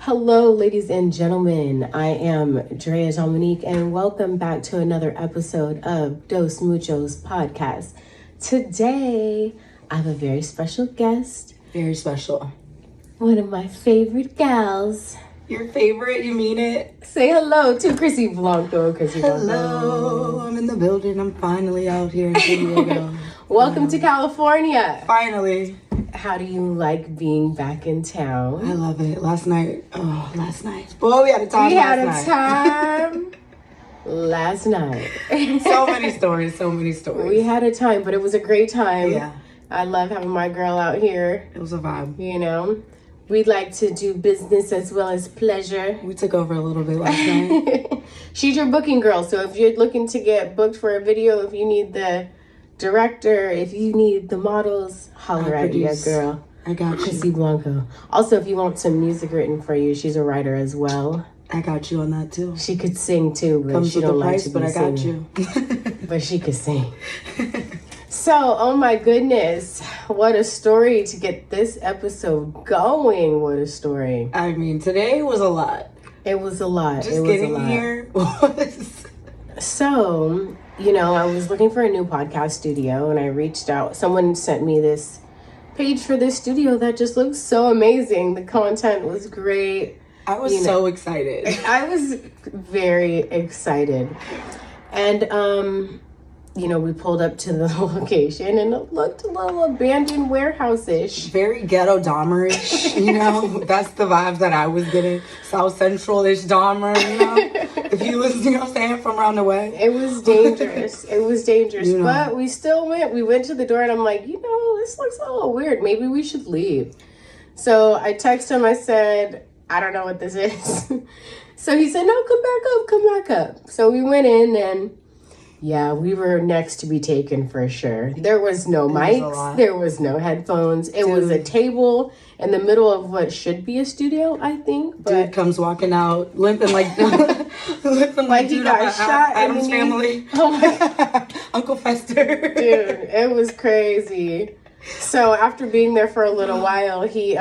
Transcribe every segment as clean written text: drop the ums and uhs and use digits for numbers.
Hello, ladies and gentlemen. I am Drea Dominique, and welcome back to another episode of Dos Muchos Podcast. Today, I have a very special guest. Very special. One of my favorite gals. Your favorite? You mean it? Say hello to Chrissy Blanco. Hello. I'm in the building. I'm finally out here in San Diego. Welcome to California. Finally. How do you like being back in town? I love it. Last night. Boy, we had a time We had last a time last night. So many stories. We had a time, but it was a great time. Yeah. I love having my girl out here. It was a vibe. You know, we'd like to do business as well as pleasure. We took over a little bit last night. She's your booking girl. So if you're looking to get booked for a video, if you need the director, if you need the models, holler at your girl. I got you. Chrissy Blanco. Also, if you want some music written for you, she's a writer as well. I got you on that too. She could sing too, but Comes she with don't the like price, to be but I got singing. you. But she could sing. So, oh my goodness, what a story to get this episode going. What a story. I mean, today was a lot. It was a lot. Just it was getting a lot. here was... So, you know, I was looking for a new podcast studio and I reached out. Someone sent me this page for this studio that just looks so amazing. The content was great. I was so excited. I was very excited. And, you know, we pulled up to the location and it looked a little abandoned warehouse-ish. Very ghetto Dahmer-ish, you know? That's the vibes that I was getting. South Central-ish Dahmer, you know? If you was, you know what I'm saying, from around the way. It was dangerous. It was dangerous. You know. But we still went. We went to the door and I'm like, you know, this looks a little weird. Maybe we should leave. So I texted him. I said, I don't know what this is. So he said, no, come back up. So we went in and yeah, we were next to be taken for sure. There was no mics. There was no headphones. It was a table in the middle of what should be a studio, I think. But dude comes walking out, limping like he got shot. Adam's Family. Oh my God. Uncle Fester. Dude, it was crazy. So after being there for a little while, he,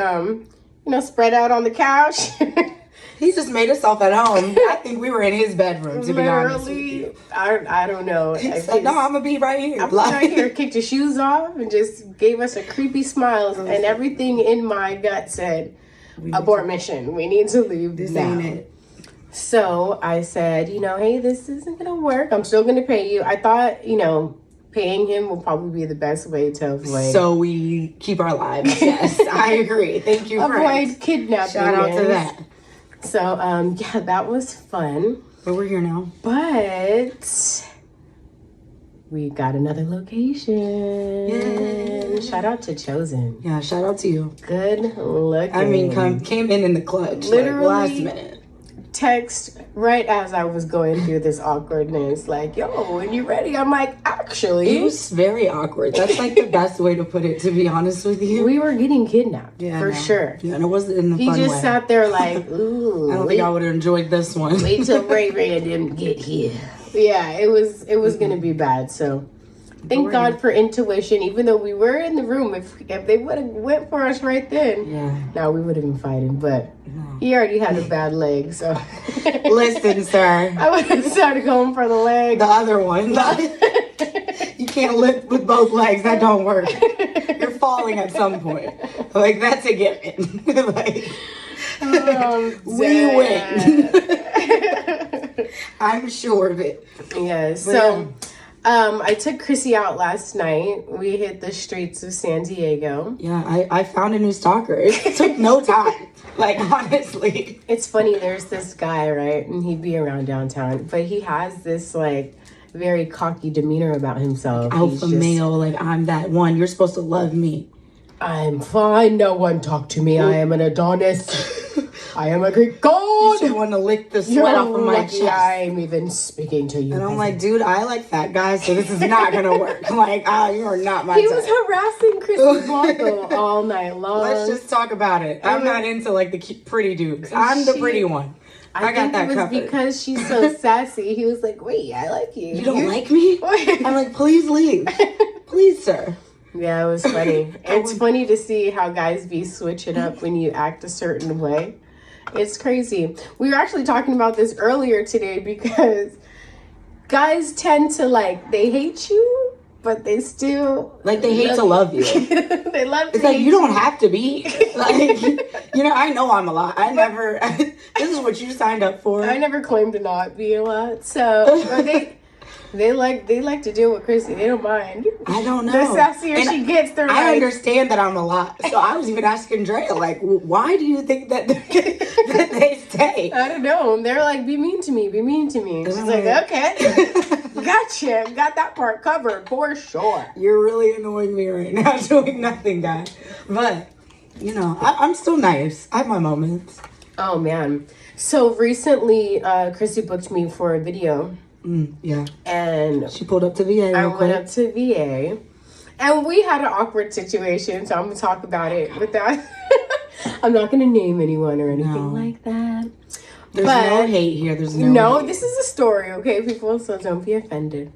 spread out on the couch. He just made himself at home. I think we were in his bedroom, to be honest with you. I don't know. He said, no, I'm going to be right here. I'm right here. Kicked his shoes off and just gave us a creepy smile. And everything in my gut said, abort mission. We need to leave this now. Ain't it. So I said, hey, this isn't going to work. I'm still going to pay you. I thought, paying him will probably be the best way to avoid. So we keep our lives. Yes, I agree. Thank you, avoid kidnapping. Shout out to that. So, that was fun. But we're here now. But we got another location. Yay. Shout out to Chosen. Yeah, shout out to you. Good looking. I mean, came in the clutch. Literally, last minute. Text right as I was going through this awkwardness, like, yo, when you ready? I'm like, actually. It was very awkward. That's like the best way to put it, to be honest with you. We were getting kidnapped, for sure. Yeah, and it wasn't in the fun way. He just sat there like, ooh. I don't think I would have enjoyed this one. Wait till Ray didn't get here. Yeah, it was going to be bad, so. Thank God for intuition, even though we were in the room. If they would have went for us right then, now we would have been fighting. But he already had a bad leg, so. Listen, sir. I would have started going for the leg. The other one. You can't lift with both legs. That don't work. You're falling at some point. Like, that's a given. We win. I'm sure of it. Yes. So. I took Chrissy out last night. We hit the streets of San Diego. Yeah, I found a new stalker. It took no time. Like, honestly. It's funny, there's this guy, right? And he'd be around downtown. But he has this, like, very cocky demeanor about himself. Alpha male, like, I'm that one. You're supposed to love me. I'm fine. No one talk to me. I am an Adonis. I am a Greek god. You should want to lick the sweat off of my chest. I'm even speaking to you. And I'm like, dude, I like fat guys, so this is not going to work. Like, you are not my type. He was harassing Chrissy Blanco all night long. Let's just talk about it. I'm not into, like, the pretty dudes. I'm the pretty one. I got that covered. Because she's so sassy. He was like, wait, I like you. You don't like me? I'm like, please leave. Please, sir. Yeah, it was funny. It's funny to see how guys be switching up when you act a certain way. It's crazy. We were actually talking about this earlier today because guys tend to they hate you, but they still they hate to love you. They love. It's like you don't have to be. I know I'm a lot. I never. This is what you signed up for. I never claimed to not be a lot. So they like to deal with Chrissy. They don't mind. I don't know. The sassier she gets, I understand that I'm a lot. So I was even asking Drea, why do you think that they stay? I don't know. They're like, be mean to me. Be mean to me. She's like, okay. Gotcha. Got that part covered for sure. You're really annoying me right now doing nothing, guys. But, I'm still nice. I have my moments. Oh, man. So recently, Chrissy booked me for a video. Yeah. And she pulled up to VA. I went up to VA. And we had an awkward situation, so I'm going to talk about it without... I'm not going to name anyone or anything like that. There's no hate here. There's no hate. This is a story, okay, people? So don't be offended.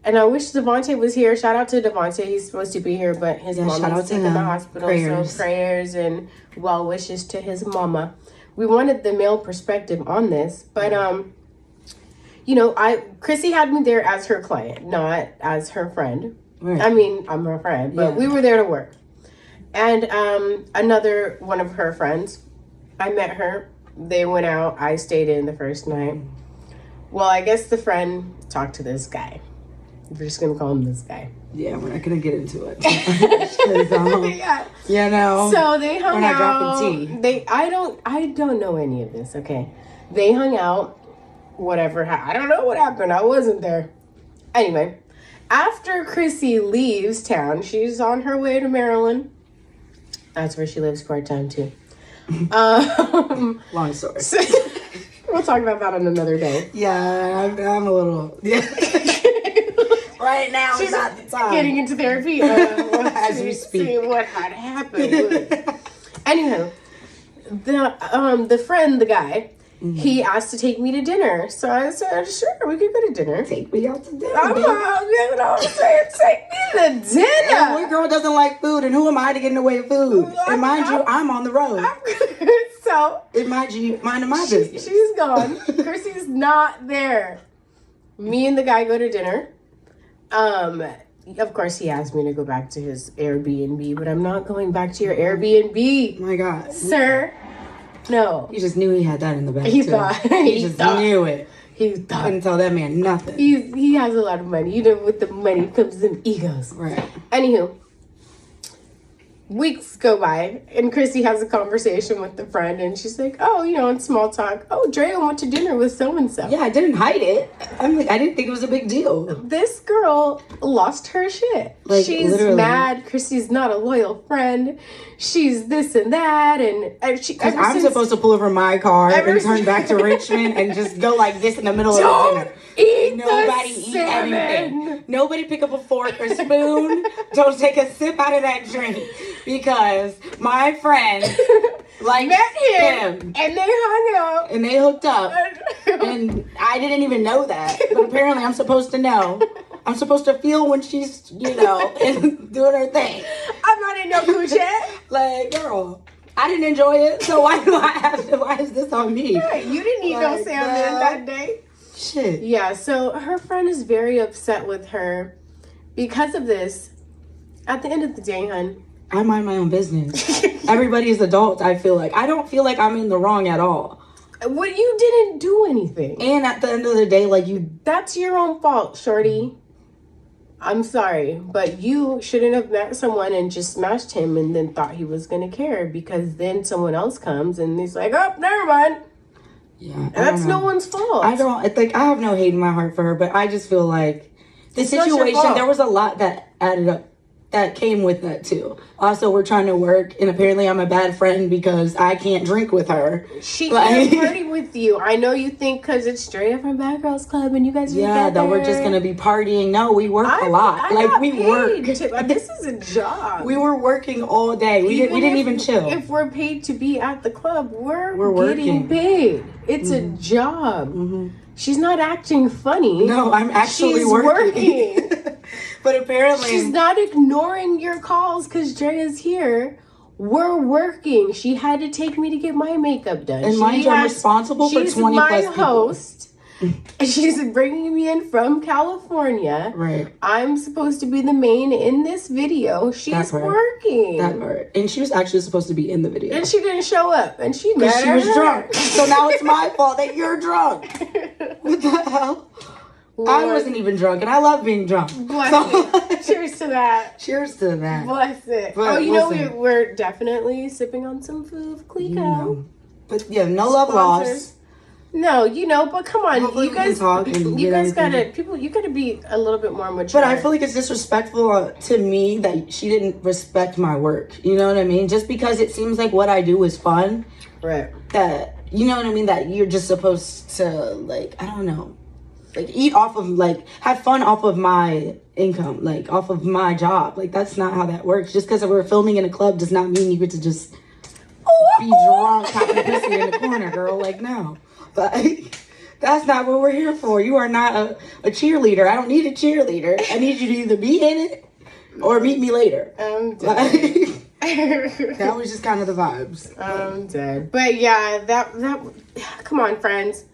And I wish Devontae was here. Shout out to Devontae. He's supposed to be here, but his mom is sick in the hospital. Prayers. So prayers and well wishes to his mama. We wanted the male perspective on this, but Chrissy had me there as her client, not as her friend. Right. I mean, I'm her friend, but we were there to work. And another one of her friends, I met her. They went out. I stayed in the first night. Well, I guess the friend talked to this guy. We're just going to call him this guy. Yeah, we're not going to get into it. So they hung out. We're not dropping tea. I don't know any of this, okay? They hung out. Whatever. I don't know what happened. I wasn't there. Anyway, after Chrissy leaves town, she's on her way to Maryland. That's where she lives part-time, too. Long story. So, we'll talk about that on another day. Yeah, I'm a little... Yeah. Right now is not the time. Getting into therapy as we speak. See what had happened. Anyway, the friend, the guy, he asked to take me to dinner. So I said, sure, we could go to dinner. Take me out to dinner. I'm saying, take me to dinner. One girl doesn't like food, and who am I to get in the way of food? And mind you, I'm on the road. So mind my business. She's gone. Chrissy's not there. Me and the guy go to dinner. Of course, he asked me to go back to his Airbnb, but I'm not going back to your Airbnb. Oh my God, sir. No. He just knew he had that in the bag. He too. thought. He just knew it. He thought. Couldn't tell that man nothing. He has a lot of money. With the money comes them egos. Right. Anywho. Weeks go by, and Chrissy has a conversation with the friend, and she's like, oh, in small talk, oh, Drea went to dinner with so-and-so. Yeah, I didn't hide it. I didn't think it was a big deal. This girl lost her shit. She's literally mad. Chrissy's not a loyal friend. She's this and that, and I'm supposed to pull over my car and turn back to Richmond and just go like this in the middle of the dinner. Nobody eat anything. Nobody pick up a fork or spoon. Don't take a sip out of that drink. Because my friend met him and they hung out and they hooked up and I didn't even know that, but apparently I'm supposed to know. I'm supposed to feel when she's doing her thing. I'm not in no coochie yet. Girl, I didn't enjoy it, so why is this on me? Right, you didn't eat no salmon that day. Shit. Yeah, so her friend is very upset with her because of this. At the end of the day, hun, I mind my own business. Everybody's adult, I feel like. I don't feel like I'm in the wrong at all. Well, you didn't do anything. And at the end of the day, that's your own fault, shorty. I'm sorry, but you shouldn't have met someone and just smashed him and then thought he was going to care, because then someone else comes and he's like, oh, never mind. Yeah. And that's no one's fault. I have no hate in my heart for her, but I just feel like the situation, there was a lot that added up. That came with that too. Also, we're trying to work, and apparently I'm a bad friend because I can't drink with her. She can't party with you. I know you think because it's Drea from Bad Girls Club and you guys are together. That we're just gonna be partying. No, we work a lot. We work. This is a job. We were working all day. We didn't even chill. If we're paid to be at the club, we're getting paid. It's a job. Mm-hmm. She's not acting funny. No, I'm actually working. But apparently she's not ignoring your calls because Drea's here. We're working. She had to take me to get my makeup done. And mind you, I'm responsible for 20 plus people. She's my host. She's bringing me in from California. Right. I'm supposed to be the main in this video. She's working. That part. And she was actually supposed to be in the video. And she didn't show up. And she was drunk. So now it's my fault that you're drunk. What the hell? I wasn't even drunk, and I love being drunk. Bless it. Cheers to that. Cheers to that. Bless it. But we're definitely sipping on some food, Clico. But yeah, no love lost. No, but come on, Hopefully you guys gotta be a little bit more mature. But I feel like it's disrespectful to me that she didn't respect my work. You know what I mean? Just because it seems like what I do is fun. Right. That, you know what I mean? That you're just supposed to, like, I don't know. Like, eat off of, like, have fun off of my income. Like, off of my job. Like, that's not how that works. Just because we're filming in a club does not mean you get to just be drunk, tapping pussy in the corner, girl. Like, no. Like, that's not what we're here for. You are not a cheerleader. I don't need a cheerleader. I need you to either be in it or meet me later. I'm dead. That was just kind of the vibes. I'm dead. But yeah, that come on, friends.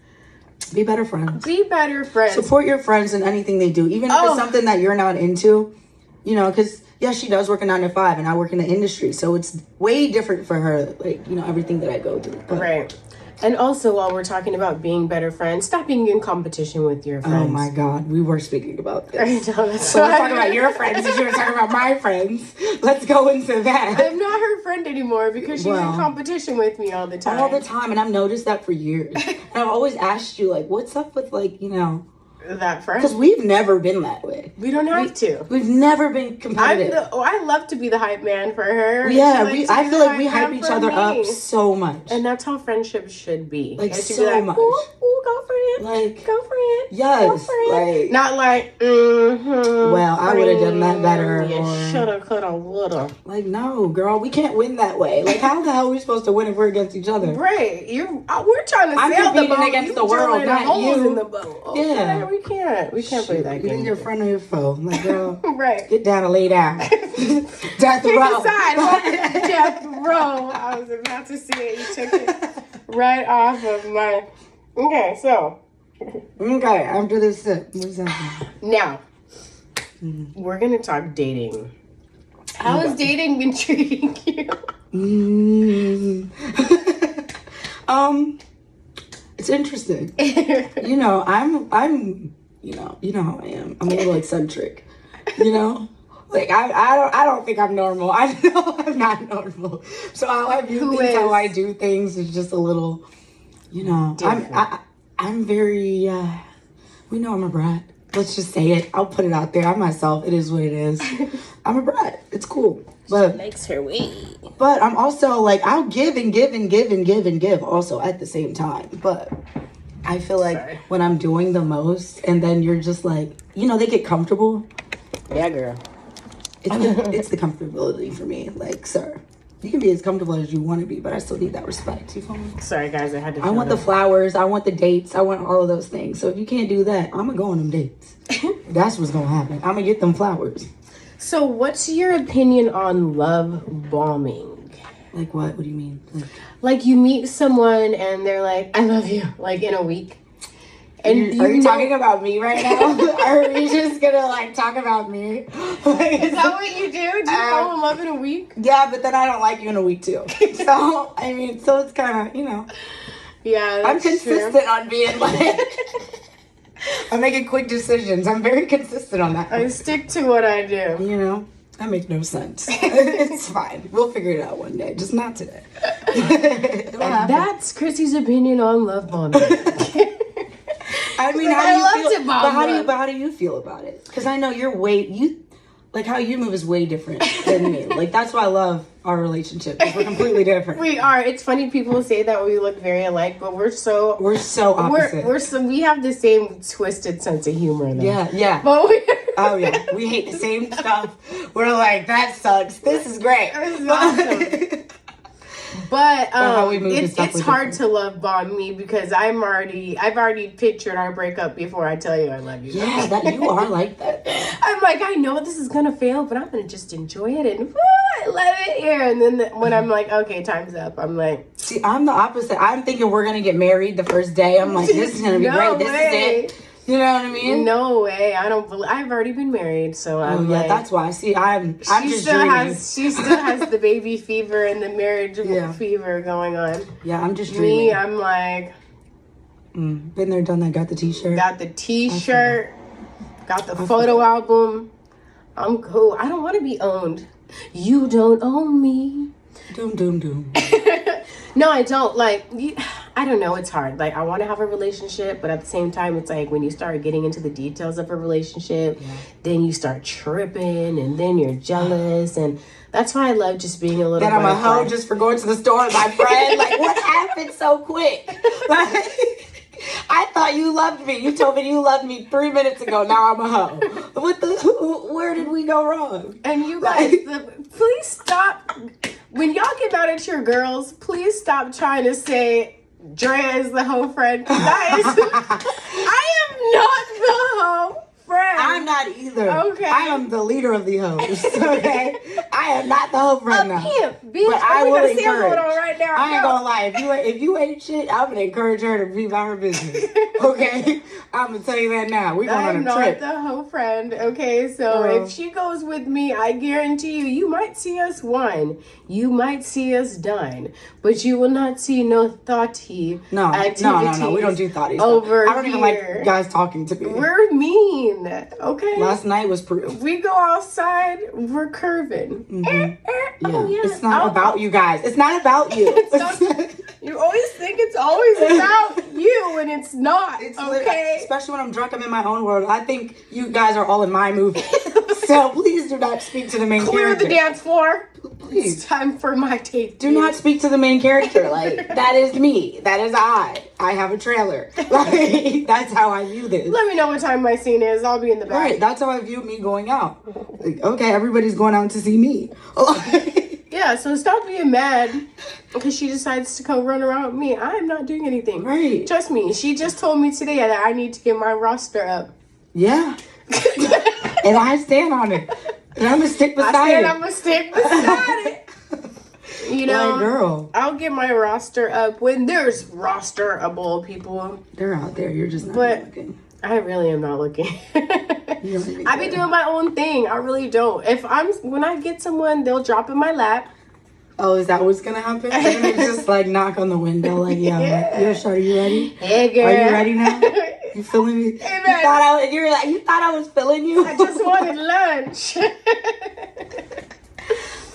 Be better friends. Be better friends. Support your friends in anything they do. Even if it's something that you're not into. You know, because, yeah, she does work a 9 to 5 and I work in the industry. So it's way different for her, like, everything that I go through. But, right. And also, while we're talking about being better friends, stop being in competition with your friends. Oh my God, we were speaking about this. I know, that's so we're talking about your friends, and you were talking about my friends. Let's go into that. I'm not her friend anymore because she's in competition with me all the time. All the time, and I've noticed that for years. And I've always asked you, like, what's up with, like, that friend? Because we've never been that way. We don't have to. We've never been competitive. I love to be the hype man for her. Yeah, I feel like we hype each other up so much. And that's how friendships should be. Like, so much. Ooh, go friend. Like, go friend. Yes. Go friend. Like, not like, well, I would have done that better. You shoulda, coulda, woulda. Like, no, girl, we can't win that way. Like, how the hell are we supposed to win if we're against each other? Right. We're trying to sail the boat. Against the world, not you. In the boat. Okay, yeah. We can't play that game. You're your friend or your foe. Like, girl, right. Get down and lay down. Death row. Death row. I was about to say it. You took it right off of my... Okay, so... Okay, after this sip, what's happening? Now, we're going to talk dating. How has dating been treating you? It's interesting. I'm how I am. I'm a little eccentric. Like I don't think I'm normal. I know I'm not normal. So how I view things, how I do things is just a little, I'm very we know I'm a brat. Let's just say it. I'll put it out there. I'm myself. It is what it is. I'm a brat. It's cool. But she makes her way. But I'm also like, I'll give and give and give and give and give also at the same time. But I feel like when I'm doing the most and then you're just like, they get comfortable. Yeah, girl. It's the comfortability for me. Like, sir, you can be as comfortable as you want to be, but I still need that respect. You feel me? Sorry, guys. I want the flowers. I want the dates. I want all of those things. So if you can't do that, I'm going to go on them dates. That's what's going to happen. I'm going to get them flowers. So what's your opinion on love bombing? Like what? What do you mean? Like you meet someone and they're like, I love you, like in a week. And are you talking about me right now? Or are we just gonna talk about me? Is that what you do? Do you fall in love in a week? Yeah, but then I don't like you in a week too. So it's kind of Yeah, I'm consistent on being like. I'm making quick decisions. I'm very consistent on that. I stick to what I do. That makes no sense. It's fine. We'll figure it out one day. Just not today. And that's Chrissy's opinion on love bombing. I mean, how do you feel about it? Because I know how you move is way different than me. Like, that's why I love our relationship. We're completely different. We are. It's funny people say that we look very alike, but we're so opposite. We have the same twisted sense of humor, though. Yeah. But oh yeah, we hate the same stuff. We're like, that sucks. This is great. This is awesome. But how we moved and stuff it's was hard different. to love bomb me because I've already pictured our breakup before I tell you I love you. Yeah, that you are like that. I'm like, I know this is gonna fail, but I'm gonna just enjoy it and I love it here. And then when I'm like, okay, time's up, I'm like, see, I'm the opposite. I'm thinking we're gonna get married the first day. I'm like, this is gonna be no great. This way. is it. You know what I mean? No way. I don't believe. I've already been married, so I'm like, that's why. See, I'm just still dreaming. she still has the baby fever and the marriage fever going on. Yeah, I'm just dreaming. Me, I'm like, been there, done that. Got the t-shirt. Got the t-shirt. Got the photo album. I'm cool. I don't want to be owned. You don't own me. Doom, doom, doom. No, I don't. Like, I don't know. It's hard. Like, I want to have a relationship, but at the same time, it's like when you start getting into the details of a relationship, then you start tripping, and then you're jealous, and that's why I love just being a little. Then I'm a hoe just for going to the store with my friend. Like, what happened so quick? Like, I thought you loved me. You told me you loved me 3 minutes ago. Now I'm a hoe. Where did we go wrong? And you guys, please stop. When y'all get mad at your girls, please stop trying to say Drea is the hoe friend. I am not the hoe friend. I'm not either. Okay. I am the leader of the hoes. Okay. I am not the hoe friend now. Pimp, bitch. But I will encourage. Going on right now. I ain't gonna lie. If you ain't shit, I'm gonna encourage her to be about her business. Okay. I'm gonna tell you that now. We going on a trip. I'm not the hoe friend. Okay, so if she goes with me, I guarantee you might see us one. You might see us done, but you will not see no thoughty activities. No. We don't do thoughties. Over I don't even like guys talking to me. We're mean. Okay. Last night was proof. We go outside, we're curving. Oh, yeah. It's not about you guys. It's not about you. You always think it's always about you, and it's not. It's okay. Especially when I'm drunk, I'm in my own world. I think you guys are all in my movie. So please do not speak to the main character. Clear the dance floor. Please. It's time for my tape. Do not speak to the main character. Like, that is me. That is I. I have a trailer. Like, that's how I view this. Let me know what time my scene is. I'll be in the back. Right. That's how I view me going out. Like, okay, everybody's going out to see me. Yeah, so stop being mad because she decides to come run around with me. I'm not doing anything. Right. Trust me. She just told me today that I need to get my roster up. Yeah. And I stand on it. And I'm going to stick beside it. I'm going to stick beside it. You know, like, girl, I'll get my roster up when there's rosterable people. They're out there. You're just not looking. I really am not looking. I be doing my own thing. I really don't. When I get someone, they'll drop in my lap. Oh, is that what's gonna happen? They're gonna just like knock on the window, like, yo, Shorty, you ready? Hey, girl. Are you ready now? You feeling me? Hey, man. You thought I was feeling you? I just wanted lunch.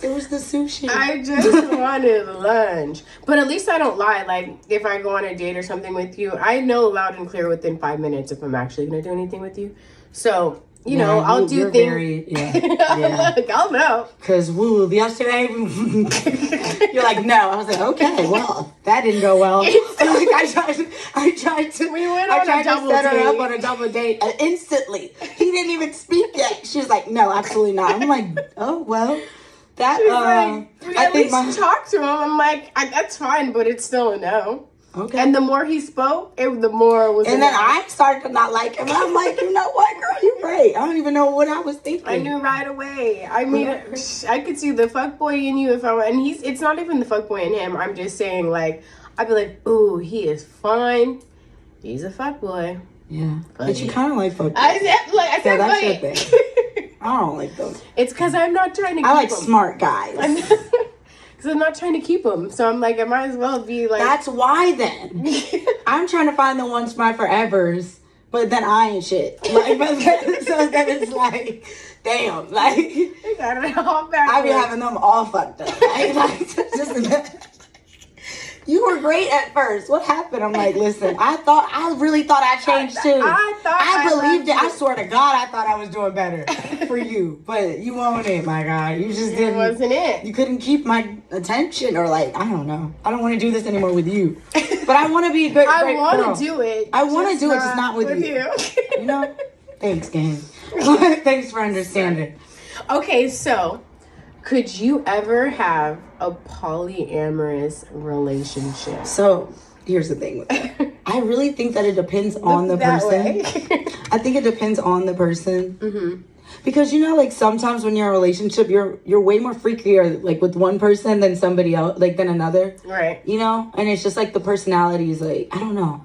It was the sushi. I just wanted lunch. But at least I don't lie. Like, if I go on a date or something with you, I know loud and clear within 5 minutes if I'm actually going to do anything with you. So, you know, I'll do things. Look, I'll know. Because, yesterday, you're like, no. I was like, okay, well, that didn't go well. I tried to set her up on a double date instantly. He didn't even speak yet. She was like, no, absolutely not. I'm like, oh, well. That at least talk to him. I'm like, that's fine, but it's still a no. Okay. And the more he spoke, the more it was. And then I started to not like him. I'm like, you know what, girl, you're right. I don't even know what I was thinking. I knew right away. I mean, I could see the fuckboy in you it's not even the fuckboy in him. I'm just saying, like, I'd be like, ooh, he is fine. He's a fuckboy. Yeah, but you kind of like fuckboys. I said, that's your thing. I don't like those. It's because I'm not trying to keep I like them. smart guys. Because I'm not trying to keep them. So I'm like, I might as well be like... That's why then. I'm trying to find the ones my forevers, but then I ain't shit. Like, so then it's like, damn. Like, I be having them all fucked up. You were great at first. What happened? I'm like, listen, I really thought I changed too. I believed it. I swear to God, I thought I was doing better for you. But you weren't it, my guy. You just didn't. It wasn't it. You couldn't keep my attention or like, I don't know. I don't want to do this anymore with you. But I want to be a great girl. I want to do it. I want to do it, just not with you. You know? Thanks, gang. Thanks for understanding. Okay, so... Could you ever have a polyamorous relationship? So here's the thing with that. I really think that it depends on the person. I think it depends on the person. Mm-hmm. Because, like, sometimes when you're in a relationship, you're way more freakier, like, with one person than somebody else, like, than another. Right. And it's just, like, the personality is, like, I don't know.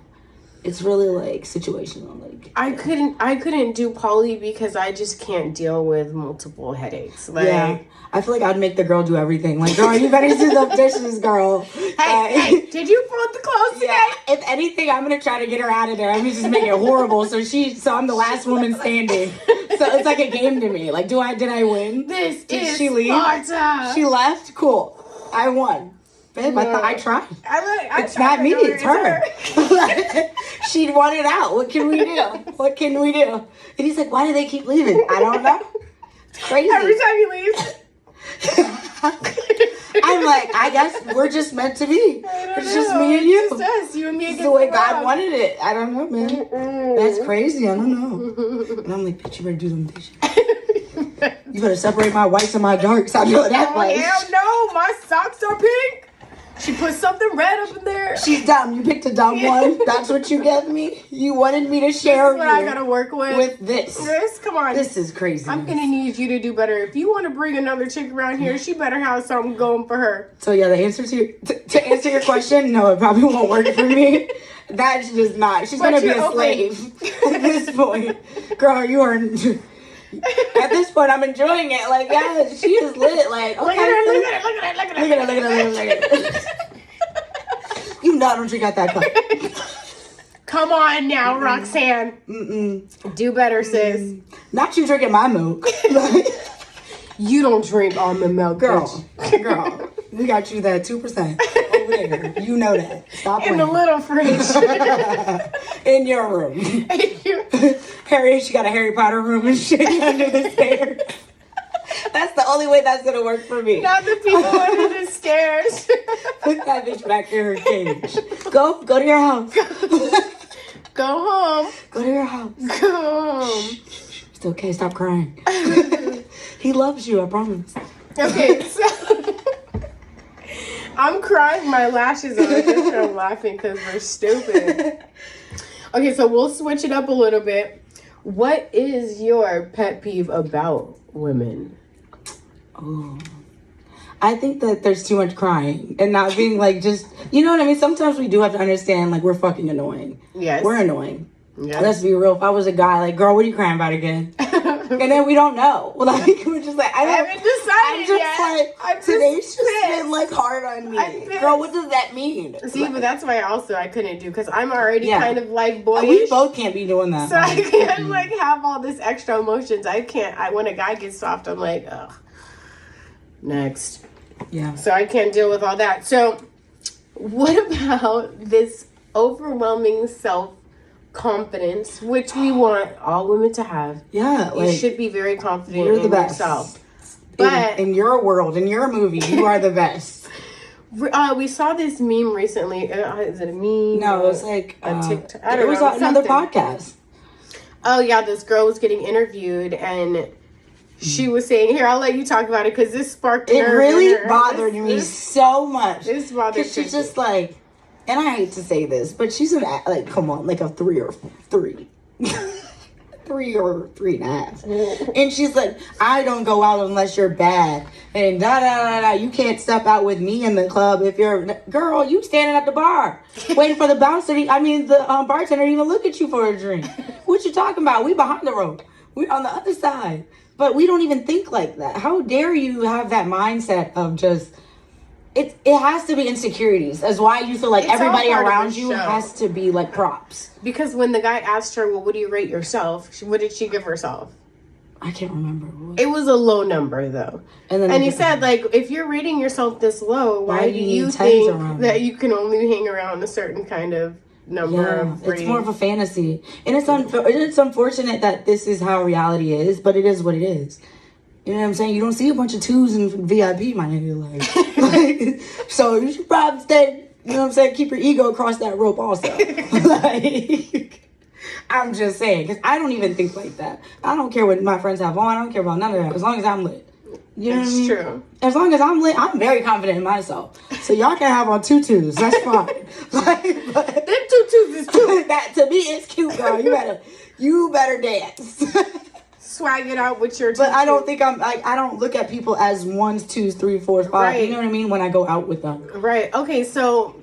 It's really, like, situational. Like, I couldn't do poly because I just can't deal with multiple headaches. Like, yeah. I feel like I'd make the girl do everything. Like, girl, you better do the dishes, girl. Hey, did you fold the clothes today? Yeah. If anything, I'm going to try to get her out of there. I'm just make it horrible. So I'm the last woman standing. So it's like a game to me. Like, did I win? Did she leave? Sparta. She left? Cool. I won. Babe, No. I tried. It's tried not me, it's her. She wanted out. What can we do? And he's like, why do they keep leaving? I don't know. It's crazy. Every time you leave. I'm like, I guess we're just meant to be. It's just me and you. It's us, you and me against the way the God world. wanted it. I don't know, man. Mm-mm. That's crazy. I don't know. And I'm like, bitch, you better do them dishes. You better separate my whites and my darks. I know that much. Hell no, my socks are pink. She put something red up in there. She's dumb. You picked a dumb one. That's what you gave me. You wanted me to share This is what I gotta work with this. Come on. This is crazy. I'm gonna need you to do better. If you want to bring another chick around here, she better have something going for her. So yeah, the answer to answer your question, no, it probably won't work for me. That's just not. She's gonna be a slave at this point. Girl, you are. At this point, I'm enjoying it. Like, yeah, she is lit. Like, okay, Look at her. You know I don't drink out that cup. Come on now, Roxanne. Do better, sis. Not you drinking my milk. You don't drink almond milk, girl. We got you that 2% over there. You know that. Stop in the little fridge. In your room. Harry, she got a Harry Potter room and shit under the stairs. That's the only way that's gonna work for me. Not the people under the stairs. Put that bitch back in her cage. Go to your house. Go home. Go to your house. Go home. It's okay. Stop crying. He loves you. I promise. Okay, so I'm crying my lashes on just from laughing because we're stupid. Okay, so we'll switch it up a little bit. What is your pet peeve about women? Oh, I think that there's too much crying and not being like just, you know what I mean? Sometimes we do have to understand, like, we're fucking annoying. Yes. We're annoying. Yes. Let's be real. If I was a guy, like, girl, what are you crying about again? And then we don't know. Like, we're just like, I haven't decided yet. Like, today's just been, like, hard on me. Girl, what does that mean? See, like, but that's why I couldn't do, because I'm already kind of, like, boyish. We both can't be doing that. So I can't, like, have all this extra emotions. I can't. When a guy gets soft, I'm like, ugh. Next. Yeah. So I can't deal with all that. So what about this overwhelming self-confidence, which we want all women to have? Yeah. You should be very confident you're in the best. yourself. But in your world, in your movie, you are the best. We saw this meme recently. Is it a meme? No, it was like a TikTok. I don't it was know, another something. podcast. Oh yeah, this girl was getting interviewed and she was saying, "Here, I'll let you talk about it because this sparked." It really bothered me so much. This bothered me. Because she's just like, and I hate to say this, but she's like, come on, like a 3 or 3. 3 or 3.5. And she's like, I don't go out unless you're bad. And you can't step out with me in the club if you're, girl, you standing at the bar waiting for the bartender to even look at you for a drink. What you talking about? We behind the rope. We on the other side. But we don't even think like that. How dare you have that mindset of just, it has to be insecurities. That's why you feel like It's everybody all part of around the you show. has to be like props. Because when the guy asked her, well, what do you rate yourself? What did she give herself? I can't remember. It was a low number, though. And he said, like, if you're rating yourself this low, why do you think that you can only hang around a certain kind of number of rating? It's more of a fantasy. And it's unfortunate that this is how reality is, but it is what it is. You know what I'm saying? You don't see a bunch of 2s in VIP, my nigga. Like, so you should probably stay, you know what I'm saying? Keep your ego across that rope also. Like, I'm just saying, because I don't even think like that. I don't care what my friends have on. I don't care about none of that. As long as I'm lit. You know what I mean? True. As long as I'm very confident in myself. So y'all can have on tutus. That's fine. But them tutus is cute. That to me is cute, girl. You better dance. Swag it out with your tutu. But I don't think I don't look at people as 1, 2, 3, 4, 5. Right. You know what I mean? When I go out with them. Right. Okay. So,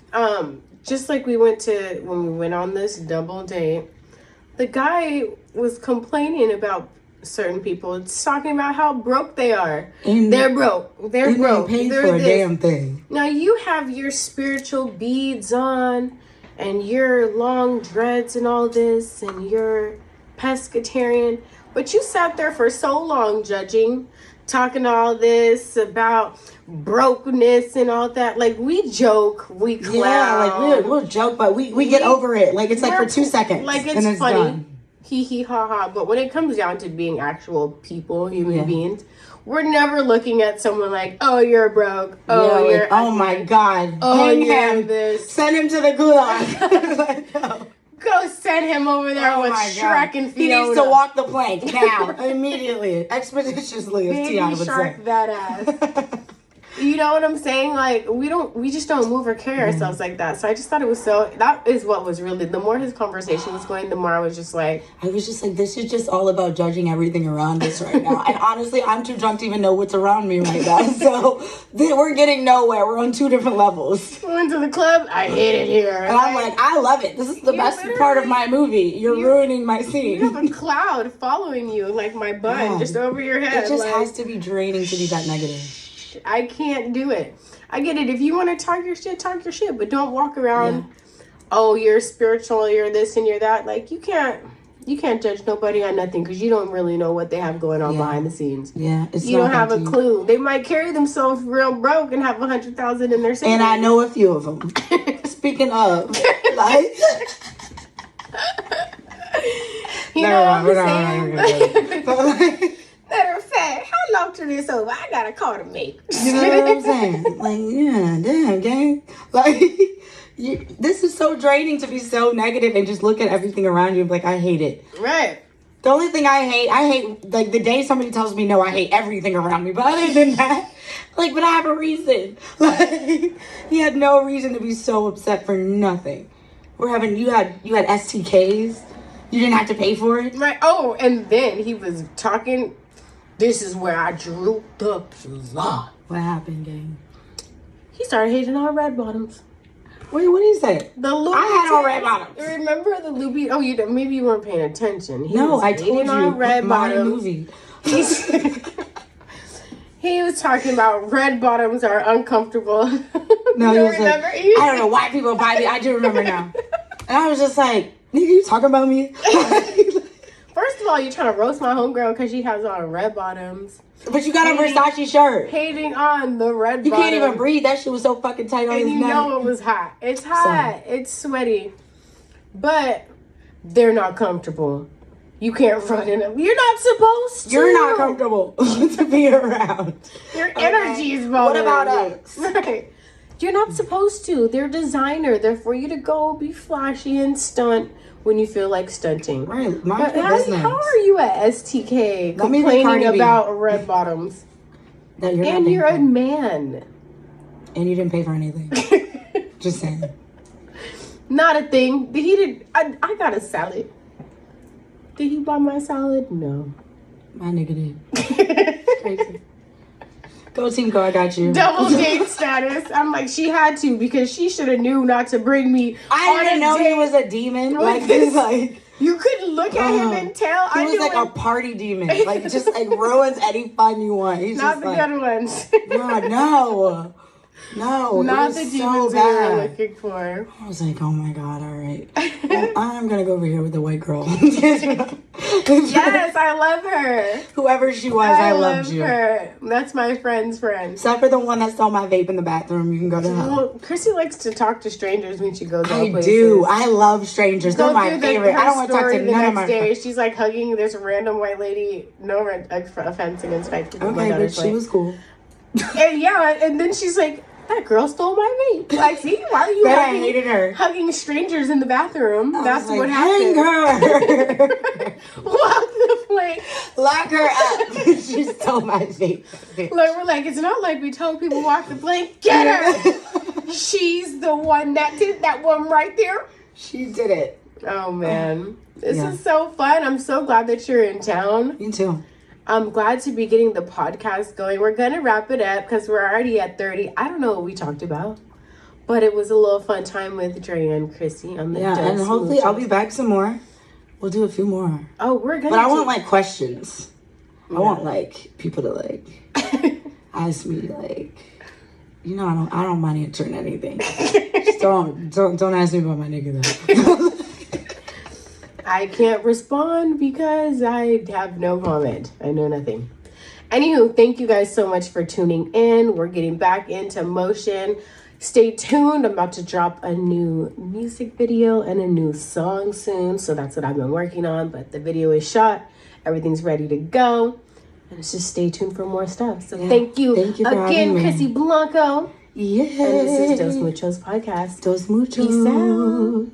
just like when we went on this double date, the guy was complaining about certain people. It's talking about how broke they are. And they're broke. They're broke. They paid for a damn thing. Now you have your spiritual beads on, and your long dreads and all this, and you're pescatarian. But you sat there for so long judging, talking all this about brokenness and all that. Like, we joke, we clown. Yeah, like, we'll joke, but we get over it. Like, it's like for 2 seconds. Like, it's funny. Done. Hee hee ha ha. But when it comes down to being actual people, human beings, we're never looking at someone like, oh, you're broke. Oh, you're... oh, my God. Oh, you're this. Send him to the gulag. Like, no. Go send him over there with Shrek and Fiona. He needs to walk the plank now, immediately, expeditiously, as T.I. would shark say. That ass. You know what I'm saying? Like, we just don't move or carry ourselves like that. So I just thought it was that is what was really, the more his conversation was going, the more I was just like, this is just all about judging everything around us right now. And honestly, I'm too drunk to even know what's around me right now. So we're getting nowhere. We're on 2 different levels. Went to the club. I hate it here. And I'm like, I love it. This is the best part of my movie. You're ruining my scene. You have a cloud following you, like my bun, just over your head. It just has to be draining to be that negative. I can't do it. I get it. If you want to talk your shit, but don't walk around, oh, you're spiritual, you're this and you're that. Like, you can't judge nobody on nothing because you don't really know what they have going on behind the scenes. Yeah, you don't have a clue. They might carry themselves real broke and have 100,000 in their savings. And I know a few of them. Speaking of, like, you know what I'm saying? Matter of fact, how long to this over? I got a call to make. You know what I'm saying? Like, yeah, damn, gang. Like, this is so draining to be so negative and just look at everything around you and be like, I hate it. Right. The only thing I hate, like, the day somebody tells me, no, I hate everything around me. But other than that, like, but I have a reason. Like, he had no reason to be so upset for nothing. You had STKs. You didn't have to pay for it. Right. Oh, and then he was talking... This is where I drew the plot. What happened, gang? He started hating on red bottoms. Wait, what did he say? The Louis I had on red bottoms. Remember the Louis? Oh, maybe you weren't paying attention. No, I told you. Red my movie. He was talking about red bottoms are uncomfortable. No, he was like, I don't know why people buy me. I do remember now. And I was just like, nigga, you talking about me? First of all, you're trying to roast my homegirl because she has on red bottoms. But you got a Versace shirt. Hating on the red bottoms. You can't even breathe. That shit was so fucking tight on his neck. And you know it was hot. It's hot. It's sweaty. But they're not comfortable. You can't run in them. You're not supposed to. You're not comfortable to be around. Your energy is bothering. What about us? Right. You're not supposed to. They're designer. They're for you to go be flashy and stunt when you feel like stunting. Right. But how are you at STK complaining about red bottoms? And you're a man. And you didn't pay for anything. Just saying. Not a thing. I got a salad. Did he buy my salad? No. My nigga did. Crazy. Go team, go, I got you. Double date status. I'm like, she had to because she should have knew not to bring me. I didn't know he was a demon. Like this, like you couldn't look at him and tell. He was like a party demon. Like just like ruins any fun you want. He's not just the like, good ones. God, no. No, not the demons we were looking for. I was like, oh my God, all right. Well, I'm going to go over here with the white girl. Yes, I love her. Whoever she was, I loved you. Her. That's my friend's friend. Except for the one that stole my vape in the bathroom. You can go to hell. Well, Chrissy likes to talk to strangers when she goes out places. I do. I love strangers. They're my favorite. I don't want to talk to none of my friends. She's like hugging this random white lady. No offense against white people. Okay, but she was cool. And then she's like, that girl stole my vape. Like, see, why are you I hated her. Hugging strangers in the bathroom? That's like, what happened. Hang her. What the Like, lock her up. She stole my vape. Like, we're like, it's not like we told people walk the plank. Get her. She's the one that did that one right there. She did it. Oh man, this is so fun. I'm so glad that you're in town. Me too. I'm glad to be getting the podcast going. We're gonna wrap it up because we're already at 30. I don't know what we talked about, but it was a little fun time with Dre and Chrissy on the and hopefully I'll be back some more. We'll do a few more. Oh, we're gonna. But I want like questions. I want like people to like ask me like, you know, I don't mind answering anything. Just don't ask me about my nigga though. I can't respond because I have no comment. I know nothing. Anywho, thank you guys so much for tuning in. We're getting back into motion. Stay tuned. I'm about to drop a new music video and a new song soon. So that's what I've been working on. But the video is shot. Everything's ready to go. And it's just stay tuned for more stuff. So thank you for again, Chrissy Blanco. Yeah. And this is Dos Muchos Podcast. Dos Muchos. Peace out.